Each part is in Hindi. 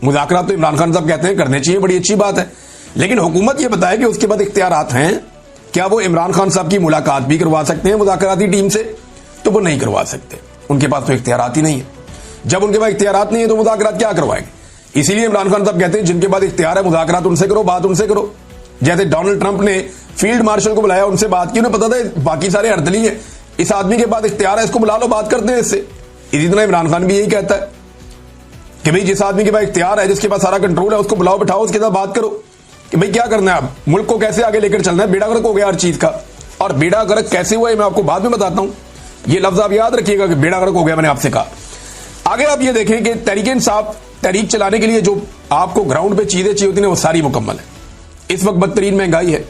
मुज़ाकरात तो इमरान खान साहब कहते हैं करने चाहिए, बड़ी अच्छी बात है, लेकिन हुकूमत ये बताए कि उसके बाद इख्तियारात हैं, क्या वो इमरान खान साहब की मुलाकात भी करवा सकते हैं मुज़ाकराती टीम से? तो वो नहीं करवा सकते, उनके पास तो इख्तियारात ही नहीं है। जब उनके पास इख्तियारात नहीं है तो मुज़ाकरात क्या करवाएंगे? इसीलिए इमरान खान साहब कहते हैं जिनके पास इख्तियार है मुज़ाकरात उनसे करो, बात उनसे करो। जैसे डोनाल्ड ट्रंप ने फील्ड मार्शल को बुलाया, उनसे बात की, उन्हें पता था बाकी सारे अर्दली हैं, इस आदमी के पास इख्तियार है, इसको बुला लो, बात करते हैं इससे। इसी तरह इमरान खान भी यही कहता है कि भाई जिस आदमी के पास इख्तियार है, जिसके पास सारा कंट्रोल है, उसको बुलाओ, बिठाओ, उसके साथ बात करो कि भाई क्या करना है, अब मुल्क को कैसे आगे लेकर चलना है। बेड़ा गर्क हो गया हर चीज का, और बेड़ा गर्क कैसे हुआ है मैं आपको बाद में बताता हूं। ये लफ्ज आप याद रखिएगा कि बेड़ा गर्क हो गया, मैंने आपसे कहा। आगे आप ये देखें कि तहरीक इंसाफ तहरीक चलाने के लिए जो आपको ग्राउंड पे चीजें चाहिए होती हैं वो सारी मुकम्मल है। इस वक्त बदतरीन महंगाई है,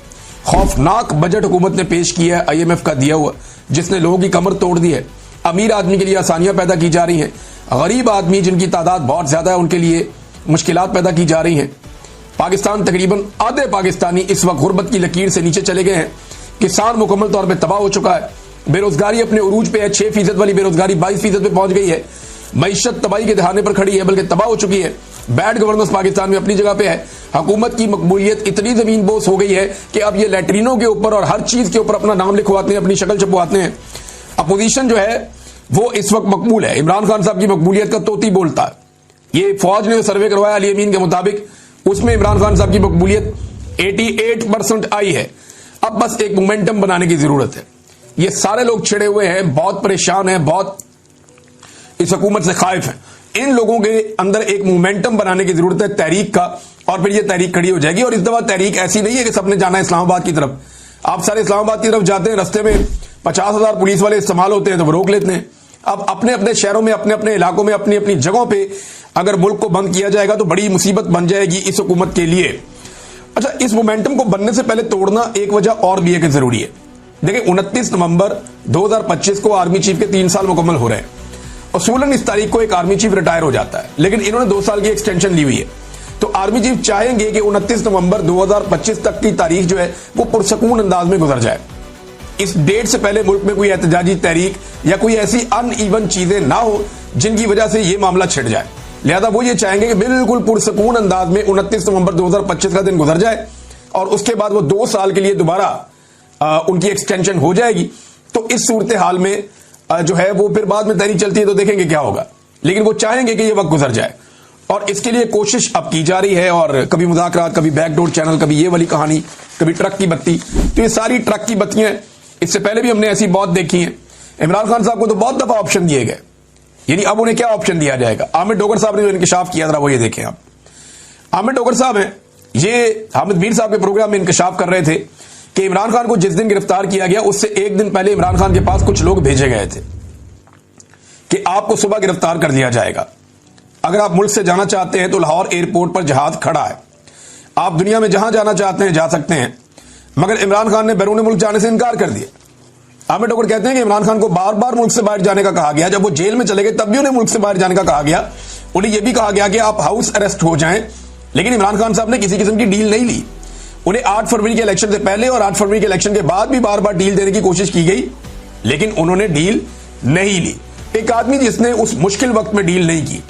खौफनाक बजट हुकूमत ने पेश किया है IMF का दिया हुआ, जिसने लोगों की कमर तोड़ दी है। अमीर आदमी के लिए आसानियां पैदा की जा रही हैं, गरीब आदमी जिनकी तादाद बहुत ज्यादा है उनके लिए मुश्किलात पैदा की जा रही हैं। पाकिस्तान तकरीबन आधे पाकिस्तानी इस वक्त गुर्बत की लकीर से नीचे चले गए हैं। किसान मुकम्मल तौर पर तबाह हो चुका है, बेरोजगारी अपने उरूज पे है, 6% वाली बेरोजगारी 22% पे पहुंच गई है। मईशत तबाही के दहाने पर खड़ी है, बल्कि तबाह हो चुकी है। बैड गवर्नेंस पाकिस्तान में अपनी जगह पे है। हुकूमत की मकबूलियत इतनी जमीन बोस हो गई है कि अब ये लैट्रिनों के ऊपर और हर चीज के ऊपर अपना नाम लिखवाते हैं, अपनी शक्ल छपवाते हैं। अपोजिशन जो है वो इस वक्त मकबूल है, इमरान खान साहब की मकबूलियत का तोती बोलता है। ये फौज ने सर्वे करवाया अली अमीन के मुताबिक, उसमें इमरान खान साहब की मकबूलियत 88% आई है। अब बस एक मोमेंटम बनाने की जरूरत है। ये सारे लोग छिड़े हुए हैं, बहुत परेशान हैं, बहुत इस हुकूमत से खाइफ हैं। इन लोगों के अंदर एक मोमेंटम बनाने की जरूरत है तहरीक का, और फिर ये तहरीक खड़ी हो जाएगी। और इस दफा तहरीक ऐसी नहीं है कि सबने जाना है इस्लामाबाद की तरफ। आप सारे इस्लामाबाद की तरफ जाते हैं, रस्ते में 50,000 पुलिस वाले इस्तेमाल होते हैं तो वो रोक लेते हैं। अब अपने अपने शहरों में, अपने अपने इलाकों में, अपनी अपनी जगहों पे अगर मुल्क को बंद किया जाएगा तो बड़ी मुसीबत बन जाएगी इस हुकूमत के लिए। अच्छा, इस मोमेंटम को बनने से पहले तोड़ना एक वजह और भी है कि जरूरी है। देखिए 29 नवंबर 2025 को आर्मी चीफ के 3 साल मुकम्मल हो रहे हैं। उसूलन इस तारीख को एक आर्मी चीफ रिटायर हो जाता है, लेकिन इन्होंने 2 साल की एक्सटेंशन ली हुई है। तो आर्मी चीफ चाहेंगे कि 29 नवंबर 2025 तक की तारीख जो है वो पुरसकून अंदाज में गुजर जाए। इस डेट से पहले मुल्क में कोई एहतजाजी तहरीक या कोई ऐसी अनइवन चीजें ना हो जिनकी वजह से ये मामला छिड़ जाए। लिहाजा वो ये चाहेंगे कि बिल्कुल पुरसकून अंदाज में 29 नवंबर 2025 का दिन गुजर जाए, और उसके बाद वो 2 साल के लिए दोबारा उनकी एक्सटेंशन हो जाएगी। तो इस सूरत हाल में जो है वो फिर बाद में तहरीक चलती है तो देखेंगे क्या होगा, लेकिन वो चाहेंगे कि ये वक्त गुजर जाए, और इसके लिए कोशिश अब की जा रही है। और कभी मुज़ाकरात, कभी बैकडोर चैनल, कभी ये वाली कहानी, कभी ट्रक की बत्ती। तो ये सारी ट्रक की बत्तियां, इससे पहले भी हमने ऐसी बहुत देखी हैं। इमरान खान साहब को तो बहुत दफा ऑप्शन दिए गए, यानी अब उन्हें क्या ऑप्शन दिया जाएगा? आमिर डोगर साहब ने जो इंकशाफ किया था वो ये देखें आप। आमिर डोगर साहब हैं, ये हामिद मीर साहब के प्रोग्राम में इंकशाफ कर रहे थे कि इमरान खान को जिस दिन गिरफ्तार किया गया उससे एक दिन पहले इमरान खान के पास कुछ लोग भेजे गए थे कि आपको सुबह गिरफ्तार कर लिया जाएगा, अगर आप मुल्क से जाना चाहते हैं तो लाहौर एयरपोर्ट पर जहाज खड़ा है, आप दुनिया में जहां जाना चाहते हैं जा सकते हैं। मगर इमरान खान ने बैरून मुल्क जाने से इनकार कर दिया। आमिर डोगर कहते हैं कि इमरान खान को बार बार मुल्क से बाहर जाने का कहा गया। जब वो जेल में चले गए तब भी उन्हें मुल्क से बाहर जाने का कहा गया। उन्हें यह भी कहा गया कि आप हाउस अरेस्ट हो जाएं, लेकिन इमरान खान साहब ने किसी किस्म की डील नहीं ली। उन्हें 8 फरवरी के इलेक्शन से पहले और 8 फरवरी के इलेक्शन के बाद भी बार बार डील देने की कोशिश की गई, लेकिन उन्होंने डील नहीं ली। एक आदमी जिसने उस मुश्किल वक्त में डील नहीं की,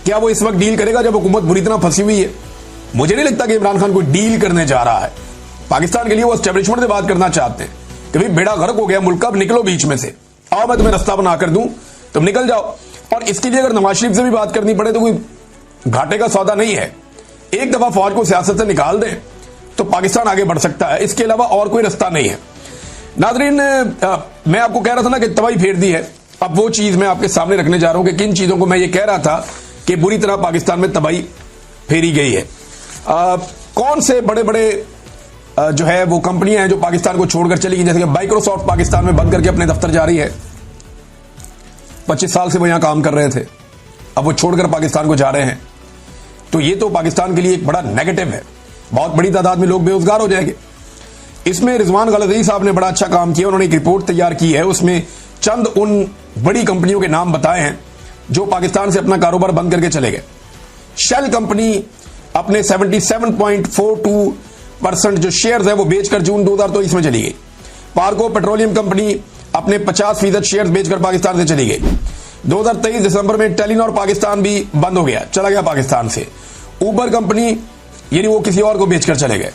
क्या वो इस वक्त डील करेगा जब हुकूमत बुरी तरह फंसी हुई है? मुझे नहीं लगता कि इमरान खान कोई डील करने जा रहा है। पाकिस्तान के लिए वो एस्टेब्लिशमेंट से बात करना चाहते हैं कि भाई बेड़ा गर्क हो गया मुल्क, अब निकलो बीच में से, आओ मैं तुम्हें रास्ता बना कर दूं, तुम निकल जाओ। और इसके लिए अगर नवाज शरीफ से भी बात करनी पड़े तो कोई घाटे का सौदा नहीं है। एक दफा फौज को सियासत से निकाल दें तो पाकिस्तान आगे बढ़ सकता है, इसके अलावा और कोई रास्ता नहीं है। नाज़रीन, मैं आपको कह रहा था ना कि तबाही फेर दी है। अब वो चीज मैं आपके सामने रखने जा रहा हूं कि किन चीजों को मैं ये कह रहा था कि बुरी तरह पाकिस्तान में तबाही फेरी गई है। कौन से बड़े बड़े जो है वो कंपनियां हैं जो पाकिस्तान को छोड़कर चली गई, जैसे कि माइक्रोसॉफ्ट पाकिस्तान में बंद करके अपने दफ्तर जा रही है। 25 साल से वो यहां काम कर रहे थे, अब वो छोड़कर पाकिस्तान को जा रहे हैं। तो ये तो पाकिस्तान के लिए एक बड़ा नेगेटिव है, बहुत बड़ी तादाद में लोग बेरोजगार हो जाएंगे। इसमें रिजवान गलज़ई साहब ने बड़ा अच्छा काम किया, उन्होंने एक रिपोर्ट तैयार की है, उसमें चंद उन बड़ी कंपनियों के नाम बताए हैं जो पाकिस्तान से अपना कारोबार बंद करके चले गए। शेल कंपनी अपने 77.42% जो शेयर्स है वो बेचकर जून 2023 में चली गई। पार्को पेट्रोलियम कंपनी अपने 50% शेयर्स बेचकर पाकिस्तान से चली गई। 2023 दिसंबर में टेलीनॉर पाकिस्तान भी बंद हो गया, चला गया पाकिस्तान से। उबर कंपनी यानी वो किसी और को बेचकर चले गए,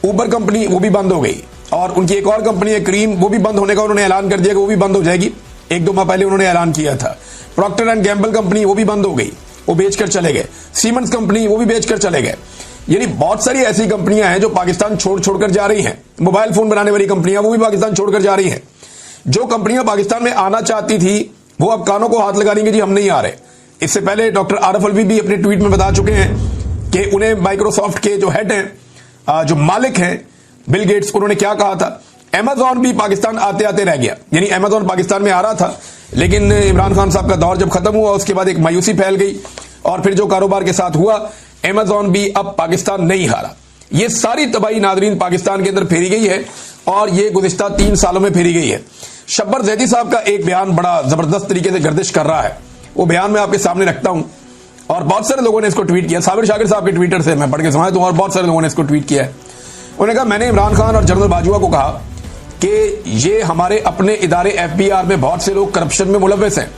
उबर कंपनी वो भी बंद हो गई। और उनकी एक और कंपनी है क्रीम, वो भी बंद होने का उन्होंने ऐलान कर दिया कि वो भी बंद हो जाएगी। 1-2 माह पहले उन्होंने ऐलान किया था। प्रॉक्टर एंड गैम्बल कंपनी वो भी बंद हो गई, वो बेचकर चले गए। सीमेंस कंपनी वो भी बेचकर चले गए। यानी बहुत सारी ऐसी कंपनियां हैं जो पाकिस्तान छोड़कर जा रही हैं। मोबाइल फोन बनाने वाली कंपनियां वो भी पाकिस्तान छोड़कर जा रही हैं। जो कंपनियां पाकिस्तान में आना चाहती थी वो अब कानों को हाथ लगा रही हैं, जी हम नहीं आ रहे। इससे पहले डॉक्टर आरिफ अलवी भी अपने ट्वीट में बता चुके हैं कि उन्हें माइक्रोसॉफ्ट के जो हेड हैं, जो मालिक हैं बिल गेट्स, उन्होंने क्या कहा था। अमेजॉन भी पाकिस्तान आते आते रह गया, यानी अमेजॉन पाकिस्तान में आ रहा था, लेकिन इमरान खान साहब का दौर जब खत्म हुआ उसके बाद एक मायूसी फैल गई और फिर जो कारोबार के साथ हुआ, अमेजॉन भी अब पाकिस्तान नहीं हारा। ये सारी तबाही नादरीन पाकिस्तान के अंदर फेरी गई है और ये गुज़िश्ता 3 सालों में फेरी गई है। शब्बर जैदी साहब का एक बयान बड़ा जबरदस्त तरीके से गर्दिश कर रहा है, वो बयान मैं आपके सामने रखता हूं और बहुत सारे लोगों ने इसको ट्वीट किया। साबिर शाकिर साहब के ट्विटर से मैं पढ़ के समझता हूं और बहुत सारे लोगों ने इसको ट्वीट किया है। उन्होंने कहा, मैंने इमरान खान और जनरल बाजवा को कहा कि ये हमारे अपने इदारे FBR में बहुत से लोग करप्शन में मुलव्वस हैं,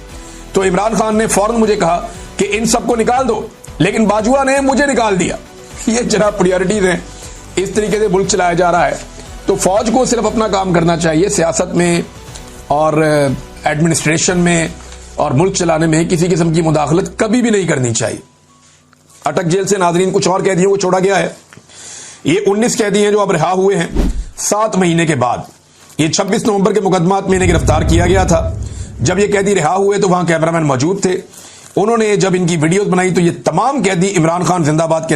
तो इमरान खान ने फौरन मुझे कहा कि इन सबको निकाल दो, लेकिन बाजवा ने मुझे निकाल दिया। ये जनाब प्रायोरिटीज हैं, इस तरीके से मुल्क चलाया जा रहा है। तो फौज को सिर्फ अपना काम करना चाहिए, सियासत में और एडमिनिस्ट्रेशन में और मुल्क चलाने में किसी किस्म की मुदाखलत कभी भी नहीं करनी चाहिए। अटक जेल से नाजरीन कुछ और कैदियों को छोड़ा गया है। ये 19 कैदी हैं जो अब रिहा हुए हैं 7 महीने के बाद। ये 26 नवंबर के मुकदमात में इन्हें गिरफ्तार किया गया था। जब ये कैदी रिहा हुए तो वहां कैमरामैन मौजूद थे। उन्होंने जब इनकी वीडियोस बनाई तो ये तमाम कैदी इमरान खान जिंदाबाद के